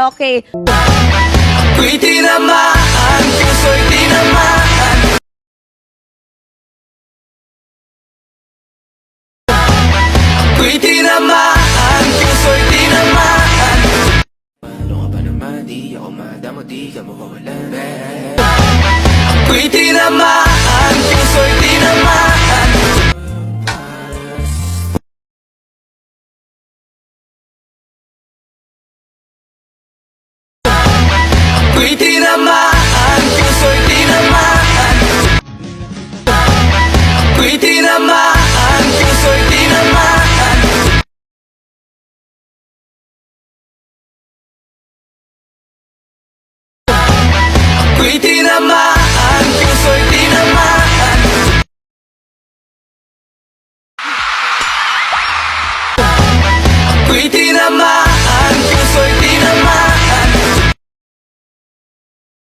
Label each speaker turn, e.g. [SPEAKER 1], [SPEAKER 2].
[SPEAKER 1] Okay.
[SPEAKER 2] Ako'y tinamaan, puso'y tinamaan. Ako'y tinamaan, puso'y tinamaan. Ano ka ba naman, di ako madamo, di ka mawawala. Ako'y tinamaan, puso'y tinamaan. Ako'y tinamaan, puso'y tinamaan. Ako'y tinamaan.